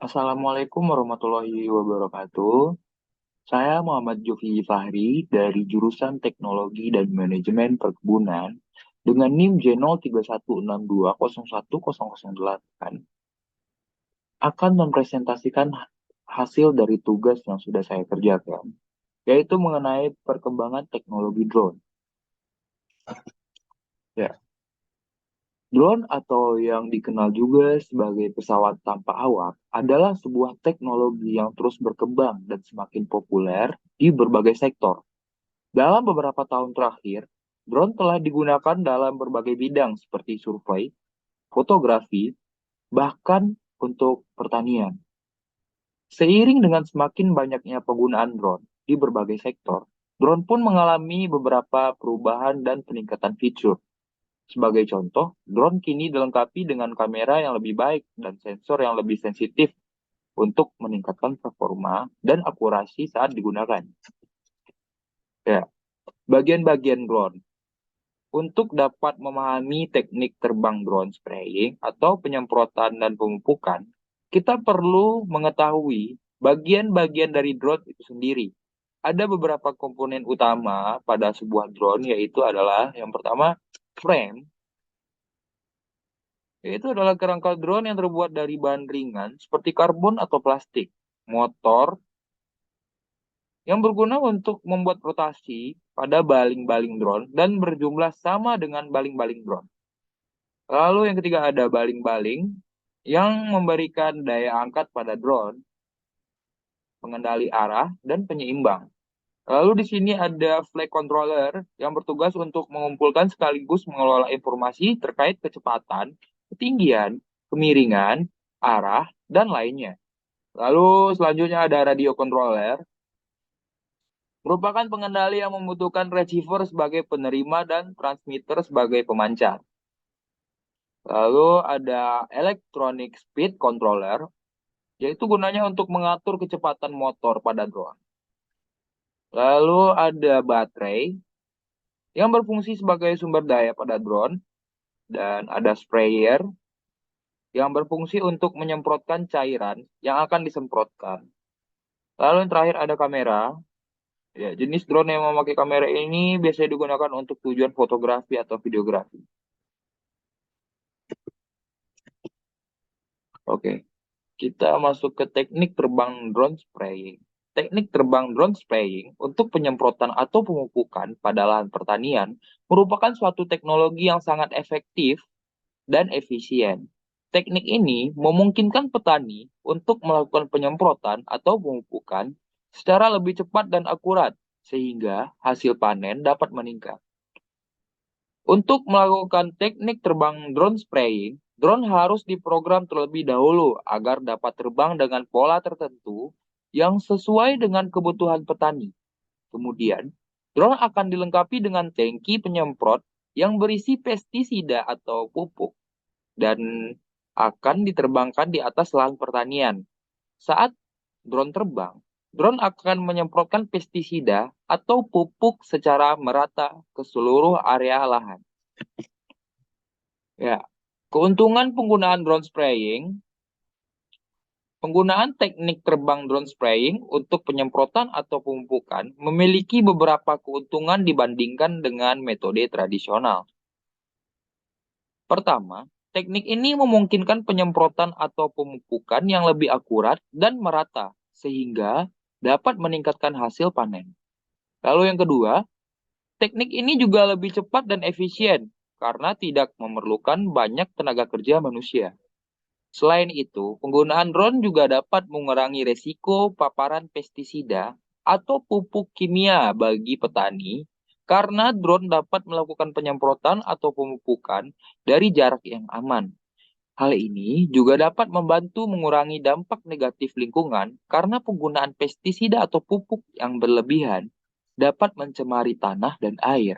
Assalamualaikum warahmatullahi wabarakatuh. Saya Muhammad Jovi Fahri dari jurusan Teknologi dan Manajemen Perkebunan dengan NIM J031620108 akan mempresentasikan hasil dari tugas yang sudah saya kerjakan, yaitu mengenai perkembangan teknologi drone. Ya, drone atau yang dikenal juga sebagai pesawat tanpa awak adalah sebuah teknologi yang terus berkembang dan semakin populer di berbagai sektor. Dalam beberapa tahun terakhir, drone telah digunakan dalam berbagai bidang seperti survei, fotografi, bahkan untuk pertanian. Seiring dengan semakin banyaknya penggunaan drone di berbagai sektor, drone pun mengalami beberapa perubahan dan peningkatan fitur. Sebagai contoh, drone kini dilengkapi dengan kamera yang lebih baik dan sensor yang lebih sensitif untuk meningkatkan performa dan akurasi saat digunakan. Ya, bagian-bagian drone. Untuk dapat memahami teknik terbang drone spraying atau penyemprotan dan pemupukan, kita perlu mengetahui bagian-bagian dari drone itu sendiri. Ada beberapa komponen utama pada sebuah drone, yaitu adalah yang pertama, frame, yaitu adalah kerangka drone yang terbuat dari bahan ringan seperti karbon atau plastik, motor yang berguna untuk membuat rotasi pada baling-baling drone dan berjumlah sama dengan baling-baling drone. Lalu yang ketiga ada baling-baling yang memberikan daya angkat pada drone, pengendali arah, dan penyeimbang. Lalu di sini ada flight controller yang bertugas untuk mengumpulkan sekaligus mengelola informasi terkait kecepatan, ketinggian, kemiringan, arah, dan lainnya. Lalu selanjutnya ada radio controller, merupakan pengendali yang membutuhkan receiver sebagai penerima dan transmitter sebagai pemancar. Lalu ada electronic speed controller, yaitu gunanya untuk mengatur kecepatan motor pada drone. Lalu ada baterai yang berfungsi sebagai sumber daya pada drone, dan ada sprayer yang berfungsi untuk menyemprotkan cairan yang akan disemprotkan. Lalu yang terakhir ada kamera. Ya, jenis drone yang memakai kamera ini biasanya digunakan untuk tujuan fotografi atau videografi. Oke, kita masuk ke teknik terbang drone spraying. Teknik terbang drone spraying untuk penyemprotan atau pemupukan pada lahan pertanian merupakan suatu teknologi yang sangat efektif dan efisien. Teknik ini memungkinkan petani untuk melakukan penyemprotan atau pemupukan secara lebih cepat dan akurat, sehingga hasil panen dapat meningkat. Untuk melakukan teknik terbang drone spraying, drone harus diprogram terlebih dahulu agar dapat terbang dengan pola tertentu yang sesuai dengan kebutuhan petani. Kemudian, drone akan dilengkapi dengan tangki penyemprot yang berisi pestisida atau pupuk dan akan diterbangkan di atas lahan pertanian. Saat drone terbang, drone akan menyemprotkan pestisida atau pupuk secara merata ke seluruh area lahan. Ya, keuntungan penggunaan drone spraying. Penggunaan teknik terbang drone spraying untuk penyemprotan atau pemupukan memiliki beberapa keuntungan dibandingkan dengan metode tradisional. Pertama, teknik ini memungkinkan penyemprotan atau pemupukan yang lebih akurat dan merata, sehingga dapat meningkatkan hasil panen. Lalu yang kedua, teknik ini juga lebih cepat dan efisien karena tidak memerlukan banyak tenaga kerja manusia. Selain itu, penggunaan drone juga dapat mengurangi resiko paparan pestisida atau pupuk kimia bagi petani karena drone dapat melakukan penyemprotan atau pemupukan dari jarak yang aman. Hal ini juga dapat membantu mengurangi dampak negatif lingkungan karena penggunaan pestisida atau pupuk yang berlebihan dapat mencemari tanah dan air.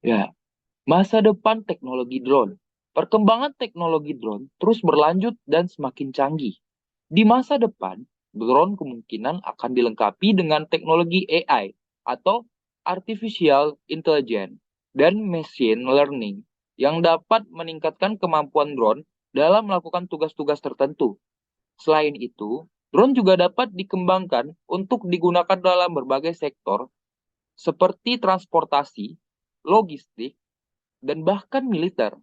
Ya, masa depan teknologi drone. Perkembangan teknologi drone terus berlanjut dan semakin canggih. Di masa depan, drone kemungkinan akan dilengkapi dengan teknologi AI atau Artificial Intelligence dan Machine Learning yang dapat meningkatkan kemampuan drone dalam melakukan tugas-tugas tertentu. Selain itu, drone juga dapat dikembangkan untuk digunakan dalam berbagai sektor seperti transportasi, logistik, dan bahkan militer.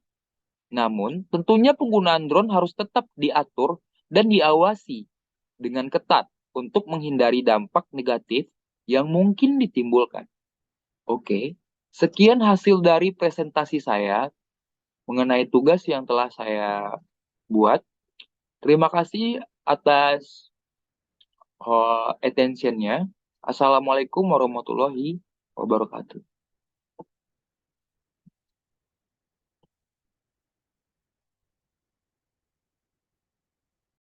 Namun, tentunya penggunaan drone harus tetap diatur dan diawasi dengan ketat untuk menghindari dampak negatif yang mungkin ditimbulkan. Oke, sekian hasil dari presentasi saya mengenai tugas yang telah saya buat. Terima kasih atas attention-nya. Assalamualaikum warahmatullahi wabarakatuh.